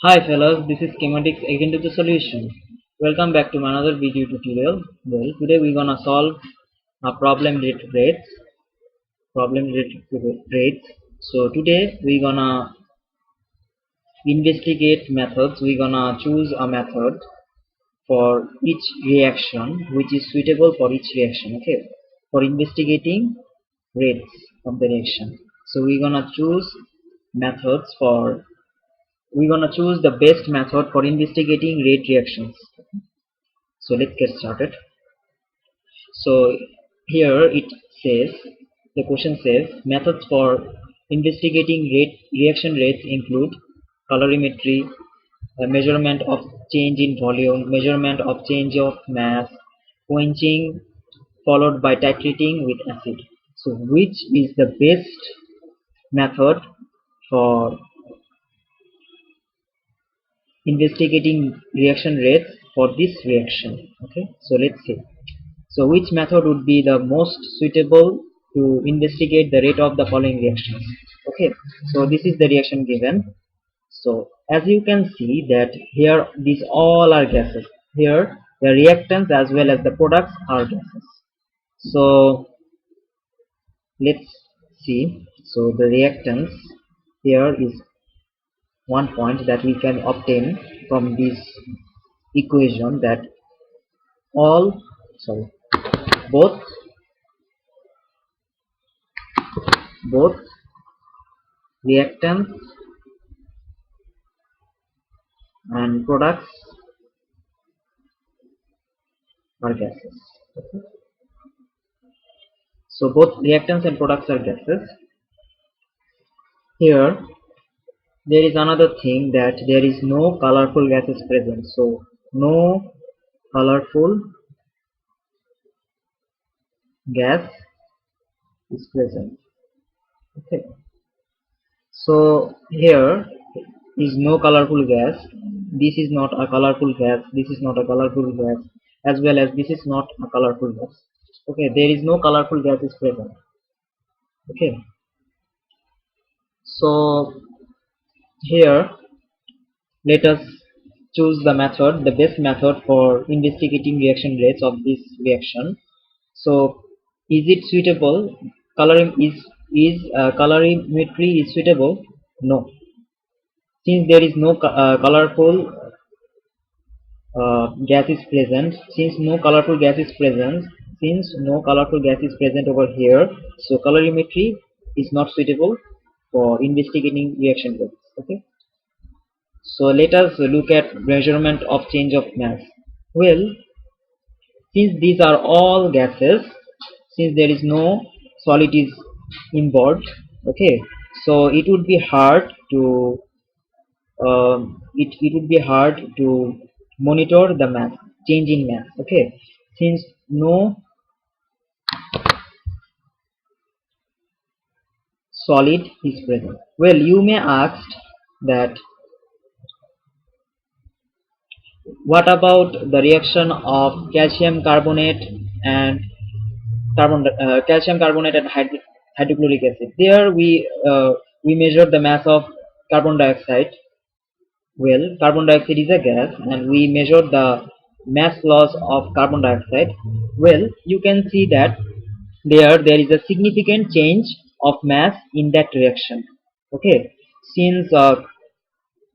Hi fellas, this is Chemaddcts again to the solution. Welcome back to another video tutorial. Well, today we're gonna solve a problem related to rates. So today we're gonna investigate methods. We're gonna choose a method for each reaction which is suitable for each reaction. Okay, for investigating rates of the reaction. So methods for we're gonna choose the best method for investigating rate reactions. So let's get started. So here it says, the question says, methods for investigating reaction rates include colorimetry, measurement of change in volume, measurement of change of mass, quenching followed by titrating with acid. So which is the best method for investigating reaction rates for this reaction? Okay, so let's see. So which method would be the most suitable to investigate the rate of the following reactions? Okay, so this is the reaction given. So as you can see that here these all are gases. Here the reactants as well as the products are gases. So let's see. So the reactants, here is one point that we can obtain from this equation, that all sorry both both reactants and products are gases. Okay. So both reactants and products are gases. Here there is another thing, that there is no colorful gases present. So no colorful gas is present. Okay. So here is no colorful gas. This is not a colorful gas. This is not a colorful gas, as well as this is not a colorful gas. Okay, there is no colorful gas is present. Okay. So here let us choose the best method for investigating reaction rates of this reaction. So is it suitable? Coloring is colorimetry is suitable? No, since there is no colorful gas is present. Since no colorful gas is present over here, so colorimetry is not suitable for investigating reaction rates. Okay. So let us look at measurement of change of mass. Well, since these are all gases, since there is no solid is involved, okay, so it would be hard to monitor the mass change in mass. Okay, since no solid is present. Well, you may ask that what about the reaction of calcium carbonate and calcium carbonate and hydrochloric acid? There we measure the mass of carbon dioxide. Well, carbon dioxide is a gas, and we measure the mass loss of carbon dioxide. Well, you can see that there is a significant change of mass in that reaction. Okay, since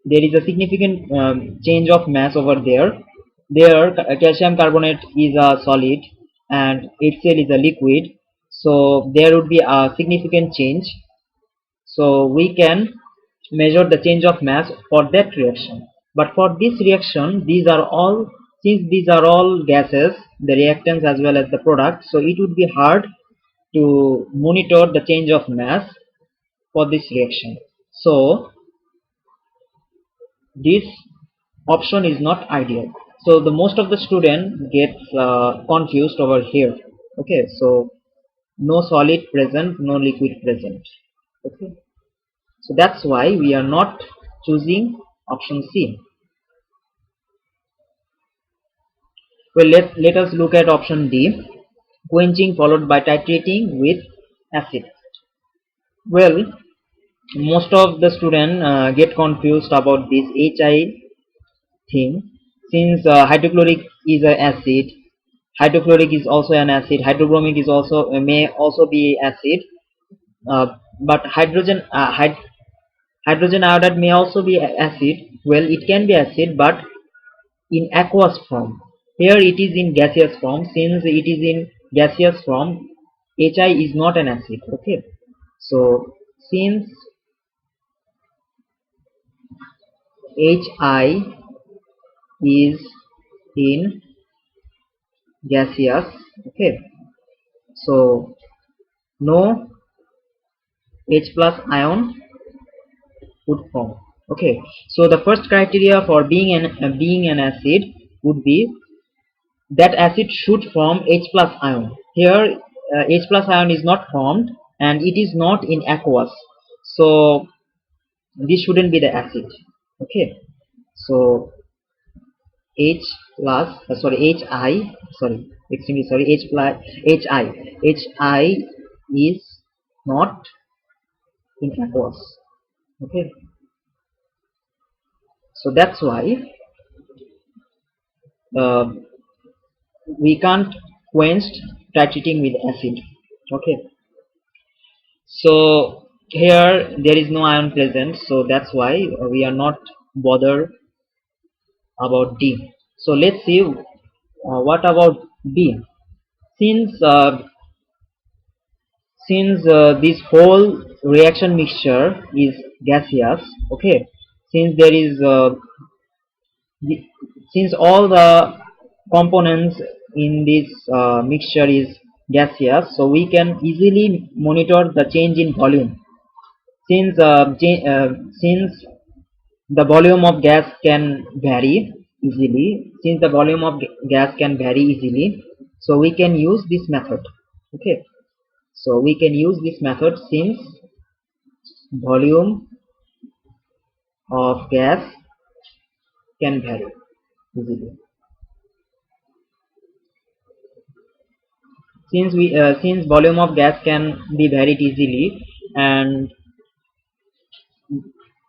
there is a significant change of mass over there. There, calcium carbonate is a solid and HCl is a liquid, so there would be a significant change. So we can measure the change of mass for that reaction. But for this reaction, since these are all gases, the reactants as well as the product, so it would be hard to monitor the change of mass for this reaction. So this option is not ideal. So the most of the student gets confused over here. Okay, so no solid present, no liquid present. Okay, so that's why we are not choosing option C. Well, let us look at option D, quenching followed by titrating with acid. Well, most of the student get confused about this HI thing, since hydrochloric is an acid, hydrochloric is also an acid, hydrobromic is also may also be acid, but hydrogen iodide may also be acid. Well, it can be acid, but in aqueous form. Here it is in gaseous form. Since it is in gaseous form, HI is not an acid. Okay, so since HI is in gaseous, okay, so no H plus ion would form. Okay, so the first criteria for being an acid would be that acid should form H plus ion. Here H plus ion is not formed and it is not in aqueous, so this shouldn't be the acid. Okay, so H plus Hi, sorry, extremely sorry, H plus Hi is not in aqueous. Okay, so that's why uh, we can't quench titrating with acid. Okay, so here there is no ion present, so that's why we are not bothered about D. So let's see what about B. Since this whole reaction mixture is gaseous, okay, since there is the, since all the components in this mixture is gaseous, so we can easily monitor the change in volume. Since the volume of gas can vary easily, since the volume of gas can vary easily, so we can use this method. Okay, so we can use this method since volume of gas can vary easily. Since volume of gas can be varied easily and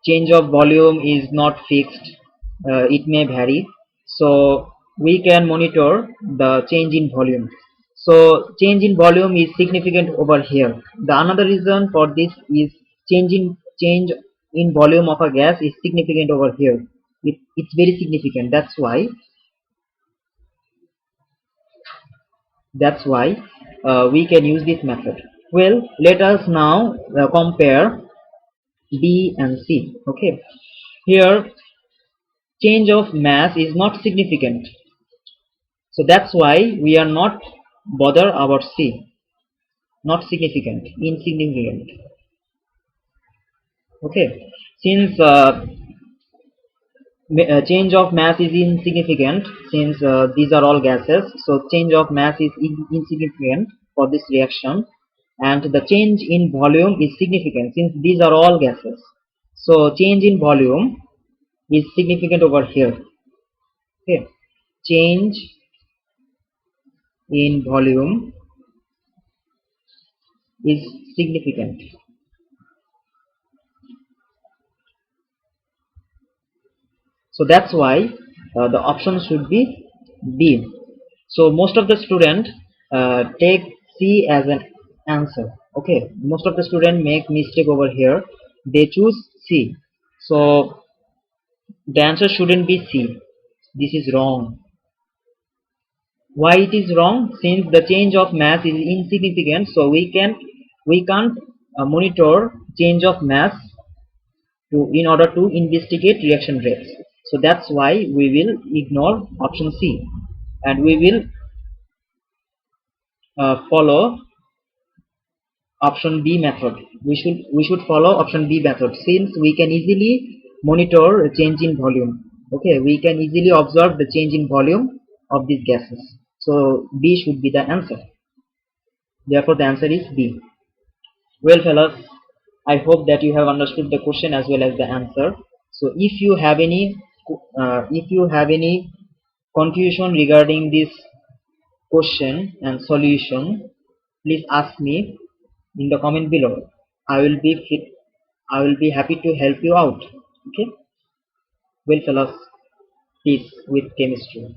change of volume is not fixed, it may vary, so we can monitor the change in volume. So change in volume is significant over here. The another reason for this is change in volume of a gas is significant over here. It's very significant. That's why we can use this method. Well, let us now compare B and C. Okay, here change of mass is not significant, so that's why we are not bother about C. Not significant, insignificant. Okay, since change of mass is insignificant, since these are all gases, so change of mass is insignificant for this reaction, and the change in volume is significant since these are all gases, so change in volume is significant over here. Okay, change in volume is significant, so that's why the option should be B. So most of the student take C as an answer. Okay, most of the student make mistake over here, they choose C, so the answer shouldn't be C. This is wrong. Why it is wrong? Since the change of mass is insignificant, so we can't monitor change of mass in order to investigate reaction rates. So that's why we will ignore option C, and we will follow option B method. We should follow option B method since we can easily monitor a change in volume. Okay, we can easily observe the change in volume of these gases. So B should be the answer. Therefore, the answer is B. Well, fellas, I hope that you have understood the question as well as the answer. So if you have any confusion regarding this question and solution, please ask me in the comment below. I will be I will be happy to help you out. Okay, well fellas, peace with chemistry.